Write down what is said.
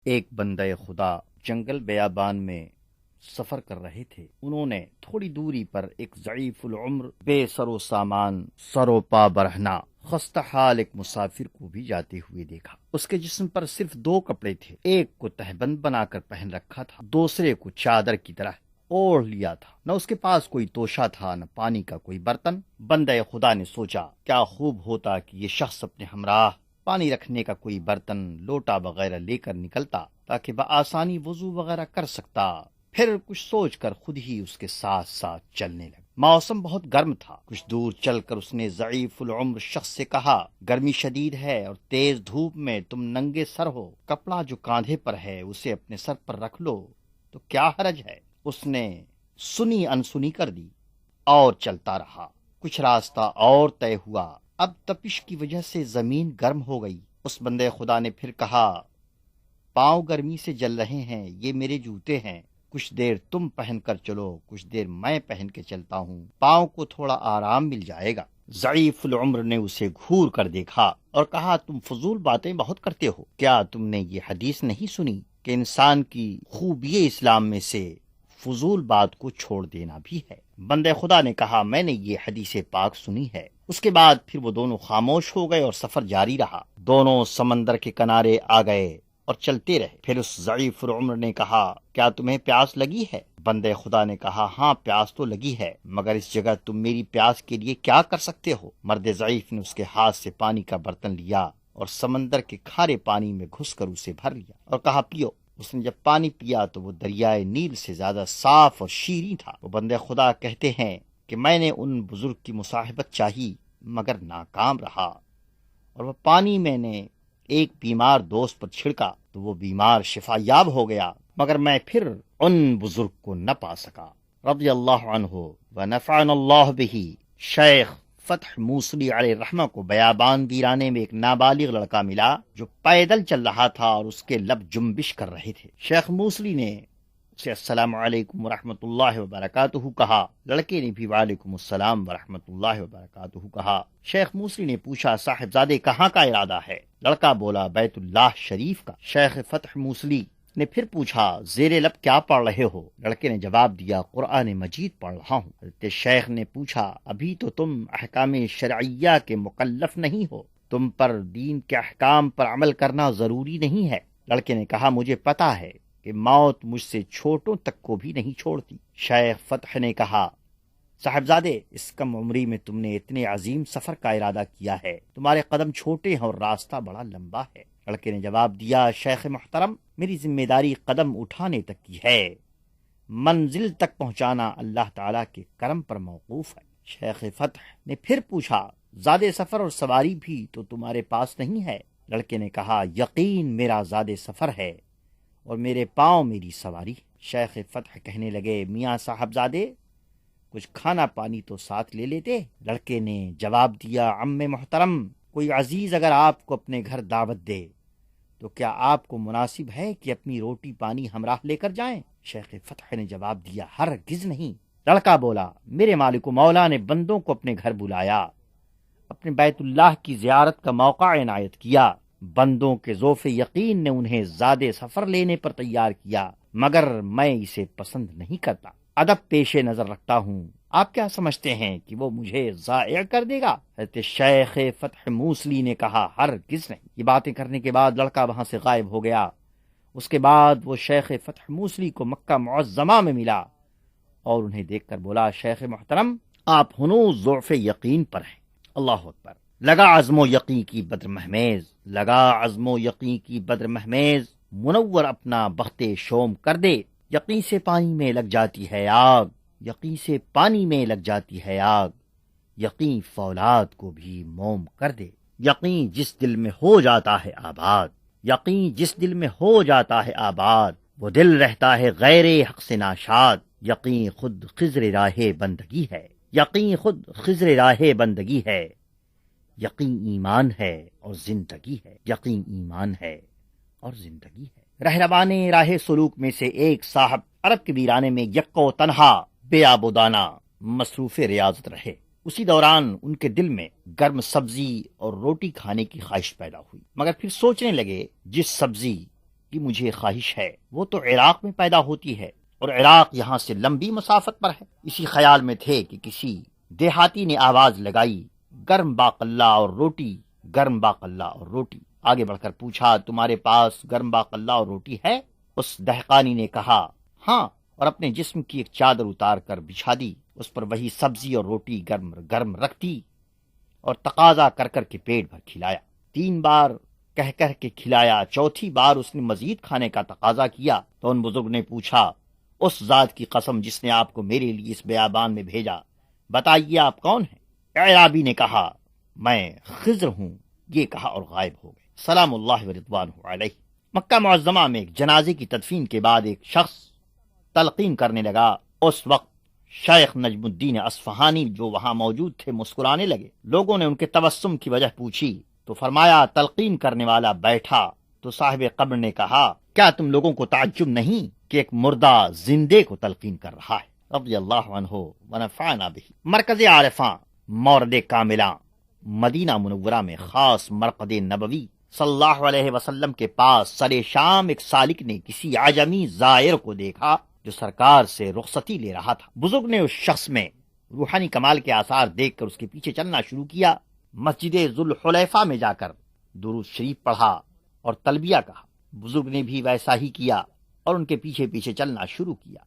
ایک بندہ خدا جنگل بیابان میں سفر کر رہے تھے۔ انہوں نے تھوڑی دوری پر ایک ضعیف العمر، بے سر و سامان، سر و پا برہنہ، خستہ حال ایک مسافر کو بھی جاتے ہوئے دیکھا۔ اس کے جسم پر صرف دو کپڑے تھے، ایک کو تہبند بنا کر پہن رکھا تھا، دوسرے کو چادر کی طرح اوڑھ لیا تھا۔ نہ اس کے پاس کوئی توشہ تھا، نہ پانی کا کوئی برتن۔ بندہ خدا نے سوچا کیا خوب ہوتا کہ یہ شخص اپنے ہمراہ پانی رکھنے کا کوئی برتن، لوٹا وغیرہ لے کر نکلتا تاکہ بآسانی وضو وغیرہ کر سکتا۔ پھر کچھ سوچ کر خود ہی اس کے ساتھ ساتھ چلنے لگا۔ موسم بہت گرم تھا۔ کچھ دور چل کر اس نے ضعیف العمر شخص سے کہا، گرمی شدید ہے اور تیز دھوپ میں تم ننگے سر ہو، کپڑا جو کاندھے پر ہے اسے اپنے سر پر رکھ لو تو کیا حرج ہے۔ اس نے سنی انسنی کر دی اور چلتا رہا۔ کچھ راستہ اور طے ہوا۔ اب تپش کی وجہ سے زمین گرم ہو گئی۔ اس بندے خدا نے پھر کہا، پاؤں گرمی سے جل رہے ہیں، یہ میرے جوتے ہیں، کچھ دیر تم پہن کر چلو، کچھ دیر میں پہن کے چلتا ہوں، پاؤں کو تھوڑا آرام مل جائے گا۔ ضعیف العمر نے اسے گھور کر دیکھا اور کہا، تم فضول باتیں بہت کرتے ہو، کیا تم نے یہ حدیث نہیں سنی کہ انسان کی خوبی اسلام میں سے فضول بات کو چھوڑ دینا بھی ہے؟ بندے خدا نے کہا، میں نے یہ حدیث پاک سنی ہے۔ اس کے بعد پھر وہ دونوں خاموش ہو گئے اور سفر جاری رہا۔ دونوں سمندر کے کنارے آ گئے اور چلتے رہے۔ پھر اس ضعیف العمر نے کہا، کیا تمہیں پیاس لگی ہے؟ بندے خدا نے کہا، ہاں پیاس تو لگی ہے، مگر اس جگہ تم میری پیاس کے لیے کیا کر سکتے ہو؟ مرد ضعیف نے اس کے ہاتھ سے پانی کا برتن لیا اور سمندر کے کھارے پانی میں گھس کر اسے بھر لیا اور کہا، پیو۔ اس نے جب پانی پیا تو وہ دریائے نیل سے زیادہ صاف اور شیریں تھا۔ وہ بندے خدا کہتے ہیں کہ میں نے ان بزرگ کی مصاحبت چاہی مگر ناکام رہا، اور وہ پانی میں نے ایک بیمار دوست پر چھڑکا تو وہ بیمار شفا یاب ہو گیا، مگر میں پھر ان بزرگ کو نہ پا سکا۔ رضی اللہ عنہ ونفعنا اللہ بہ۔ شیخ فتح موصلی علیہ الرحمہ کو بیابان ویرانے میں ایک نابالغ لڑکا ملا جو پیدل چل رہا تھا اور اس کے لب جنبش کر رہے تھے۔ شیخ موصلی نے اسے السلام علیکم ورحمۃ اللہ وبرکاتہ کہا۔ لڑکے نے بھی وعلیکم السلام ورحمۃ اللہ وبرکاتہ کہا۔ شیخ موصلی نے پوچھا، صاحبزادے کہاں کا ارادہ ہے؟ لڑکا بولا، بیت اللہ شریف کا۔ شیخ فتح موصلی نے پھر پوچھا، زیر لب کیا پڑھ رہے ہو؟ لڑکے نے جواب دیا، قرآن مجید پڑھ رہا ہوں۔ حضرت شیخ نے پوچھا، ابھی تو تم احکام شرعیہ کے مکلف نہیں ہو، تم پر دین کے احکام پر عمل کرنا ضروری نہیں ہے؟ لڑکے نے کہا، مجھے پتا ہے کہ موت مجھ سے چھوٹوں تک کو بھی نہیں چھوڑتی۔ شیخ فتح نے کہا، صاحبزادے اس کم عمری میں تم نے اتنے عظیم سفر کا ارادہ کیا ہے، تمہارے قدم چھوٹے ہیں اور راستہ بڑا لمبا ہے۔ لڑکے نے جواب دیا، شیخ محترم میری ذمہ داری قدم اٹھانے تک کی ہے، منزل تک پہنچانا اللہ تعالیٰ کے کرم پر موقوف ہے۔ شیخ فتح نے پھر پوچھا، زاد سفر اور سواری بھی تو تمہارے پاس نہیں ہے؟ لڑکے نے کہا، یقین میرا زاد سفر ہے اور میرے پاؤں میری سواری۔ شیخ فتح کہنے لگے، میاں صاحبزادے کچھ کھانا پانی تو ساتھ لے لیتے؟ لڑکے نے جواب دیا، عم محترم کوئی عزیز اگر آپ کو اپنے گھر دعوت دے تو کیا آپ کو مناسب ہے کہ اپنی روٹی پانی ہمراہ لے کر جائیں؟ شیخ فتح نے جواب دیا، ہرگز نہیں۔ لڑکا بولا، میرے مالک و مولا نے بندوں کو اپنے گھر بلایا، اپنے بیت اللہ کی زیارت کا موقع عنایت کیا، بندوں کے ذوف یقین نے انہیں زاد سفر لینے پر تیار کیا، مگر میں اسے پسند نہیں کرتا، ادب پیش نظر رکھتا ہوں۔ آپ کیا سمجھتے ہیں کہ وہ مجھے ضائع کر دے گا؟ حضرت شیخ فتح موصلی نے کہا، ہرگز نہیں۔ یہ باتیں کرنے کے بعد لڑکا وہاں سے غائب ہو گیا۔ اس کے بعد وہ شیخ فتح موصلی کو مکہ معظمہ میں ملا اور انہیں دیکھ کر بولا، شیخ محترم آپ ہنوز ضعف یقین پر ہیں۔ اللہ اکبر۔ لگا عزم و یقین کی بدر مہمیز، لگا عزم و یقین کی بدر مہمیز، منور اپنا بخت شوم کر دے، یقین سے پانی میں لگ جاتی ہے آگ، یقین سے پانی میں لگ جاتی ہے آگ، یقین فولاد کو بھی موم کر دے۔ یقین جس دل میں ہو جاتا ہے آباد، یقین جس دل میں ہو جاتا ہے آباد، وہ دل رہتا ہے غیر حق سے ناشاد۔ یقین خود خضر راہ بندگی ہے، یقین خود خضر راہ بندگی ہے، یقین ایمان ہے اور زندگی ہے، یقین ایمان ہے اور زندگی ہے۔ رہنمان راہ سلوک میں سے ایک صاحب عرب کے ویرانے میں یکو تنہا بے آب و دانہ مصروف ریاضت رہے۔ اسی دوران ان کے دل میں گرم سبزی اور روٹی کھانے کی خواہش پیدا ہوئی، مگر پھر سوچنے لگے، جس سبزی کی مجھے خواہش ہے وہ تو عراق میں پیدا ہوتی ہے، اور عراق یہاں سے لمبی مسافت پر ہے۔ اسی خیال میں تھے کہ کسی دیہاتی نے آواز لگائی، گرم باقلہ اور روٹی، گرم باقلہ اور روٹی۔ آگے بڑھ کر پوچھا، تمہارے پاس گرم باقلہ اور روٹی ہے؟ اس دہقانی نے کہا ہاں، اور اپنے جسم کی ایک چادر اتار کر بچھا دی، اس پر وہی سبزی اور روٹی گرم گرم رکھ دی اور تقاضا کر کر کے پیٹ بھر کھلایا۔ 3 بار کہہ کے کھلایا، چوتھی بار اس نے مزید کھانے کا تقاضا کیا تو ان بزرگ نے پوچھا، اس ذات کی قسم جس نے آپ کو میرے لیے اس بیابان میں بھیجا، بتائیے آپ کون ہیں؟ اعرابی نے کہا، میں خضر ہوں۔ یہ کہا اور غائب ہو گئے۔ سلام اللہ و رضوانہ علیہ۔ مکہ معظمہ میں ایک جنازے کی تدفین کے بعد ایک شخص تلقین کرنے لگا۔ اس وقت شیخ نجم الدین اصفہانی جو وہاں موجود تھے مسکرانے لگے۔ لوگوں نے ان کے تبسم کی وجہ پوچھی تو فرمایا، تلقین کرنے والا بیٹھا تو صاحب قبر نے کہا، کیا تم لوگوں کو تعجب نہیں کہ ایک مردہ زندے کو تلقین کر رہا ہے؟ رضی اللہ عنہ ونفعنا بہ۔ مرکز عارفاں مورد کاملاں مدینہ منورہ میں خاص مرقد نبوی صلی اللہ علیہ وسلم کے پاس سر شام ایک سالک نے کسی عجمی زائر کو دیکھا جو سرکار سے رخصتی لے رہا تھا۔ بزرگ نے اس شخص میں روحانی کمال کے آثار دیکھ کر اس کے پیچھے چلنا شروع کیا۔ مسجد ذوالحلیفہ میں جا کر درود شریف پڑھا اور تلبیہ کہا۔ بزرگ نے بھی ویسا ہی کیا اور ان کے پیچھے پیچھے چلنا شروع کیا۔